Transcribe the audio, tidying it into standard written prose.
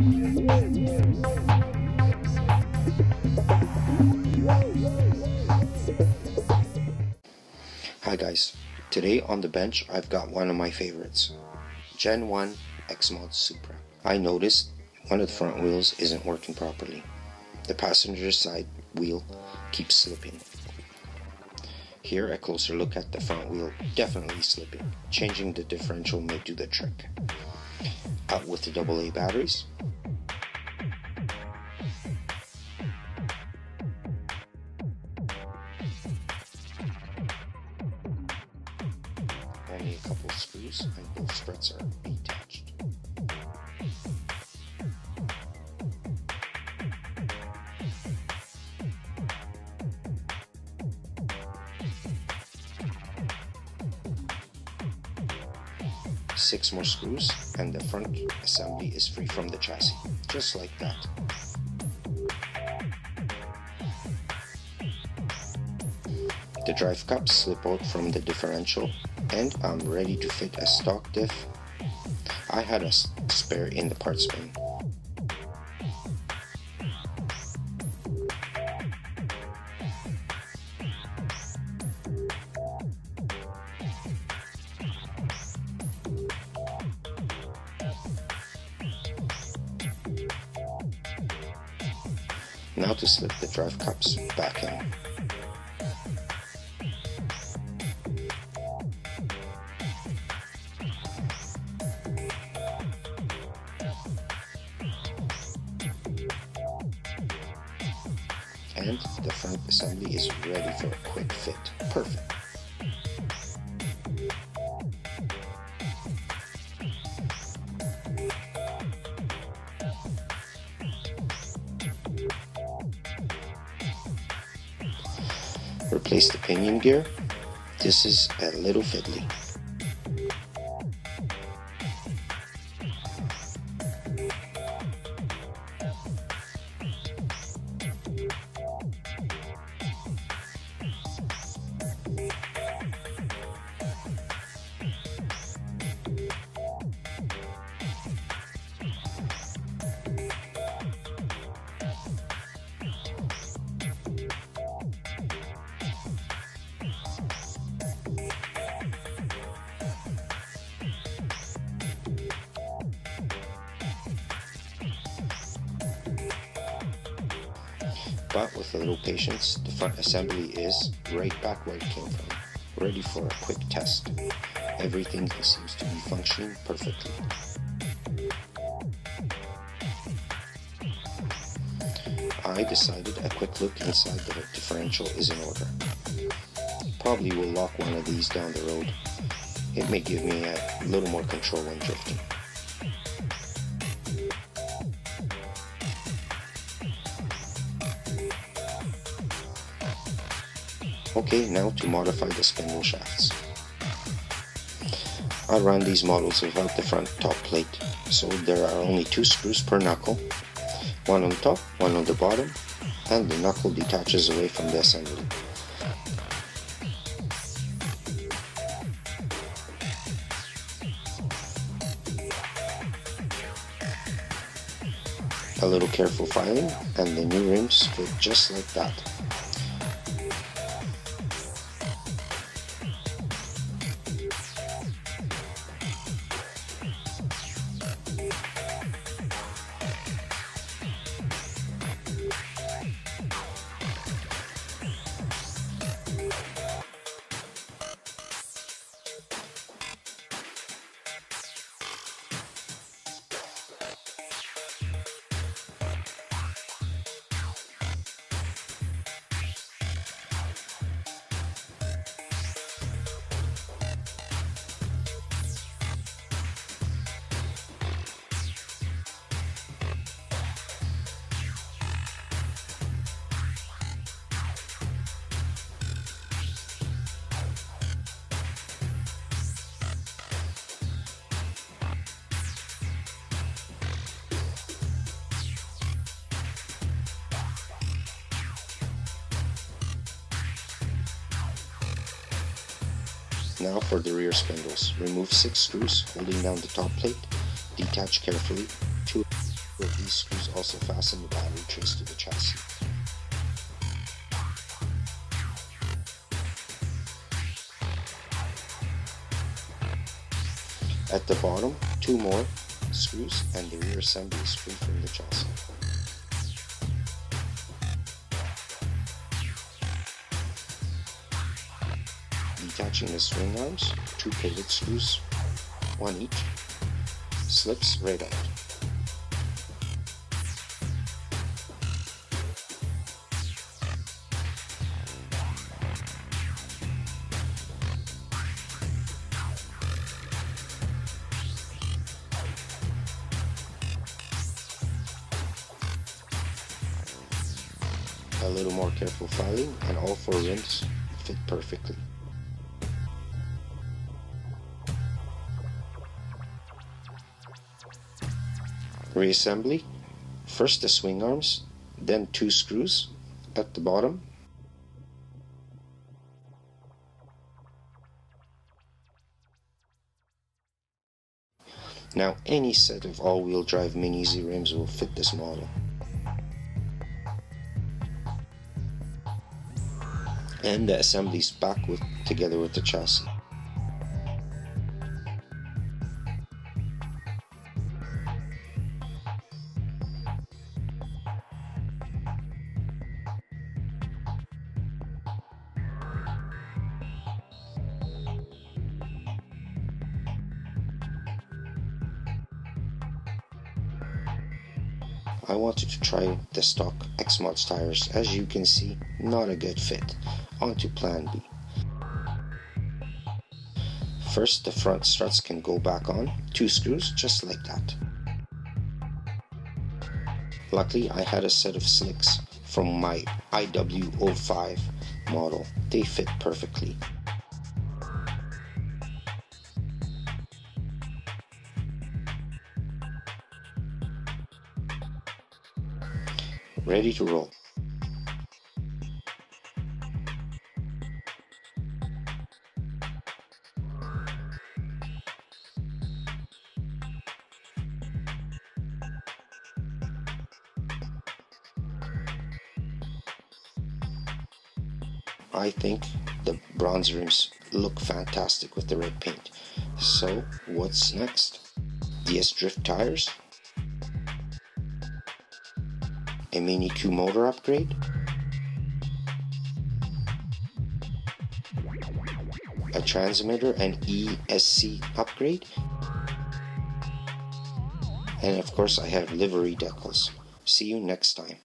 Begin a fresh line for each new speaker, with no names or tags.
Hi guys, today on the bench I've got one of my favorites, Gen 1 XMODS Supra. I noticed one of the front wheels isn't working properly. The passenger side wheel keeps slipping. Here a closer look at the front wheel, definitely slipping. Changing the differential may do the trick. Out with the AA batteries. Only a couple of screws and both struts are detached. Six more screws and the front assembly is free from the chassis, just like that. The drive cups slip out from the differential and I'm ready to fit a stock diff. I had a spare in the parts bin. Now to slip the drive cups back in. And the front assembly is ready for a quick fit. Perfect. Replace the pinion gear. This is a little fiddly. But with a little patience, the front assembly is right back where it came from, ready for a quick test. Everything seems to be functioning perfectly. I decided a quick look inside the differential is in order. Probably will lock one of these down the road. It may give me a little more control when drifting. Okay, now to modify the spindle shafts. I run these models without the front top plate, so there are only 2 screws per knuckle, one on top, one on the bottom, and the knuckle detaches away from the assembly. A little careful filing and the new rims fit just like that. Now for the rear spindles. Remove 6 screws holding down the top plate. Detach carefully 2 These screws also fasten the battery trace to the chassis. At the bottom, 2 more screws and the rear assembly is free from the chassis. Detaching the swing arms, 2 pivot screws, 1 each, slips right out. A little more careful filing and all 4 rims fit perfectly. Reassembly, first the swing arms, then 2 screws at the bottom. Now any set of all-wheel drive MiniZ rims will fit this model. And the assembly is back together with the chassis. I wanted to try the stock XMODS tires. As you can see, not a good fit. On to plan B. First, the front struts can go back on, 2 screws just like that. Luckily, I had a set of slicks from my IW05 model. They fit perfectly. Ready to roll. I think the bronze rims look fantastic with the red paint. So what's next? DS drift tires, a Mini Q motor upgrade, a transmitter and ESC upgrade, and of course I have livery decals. See you next time.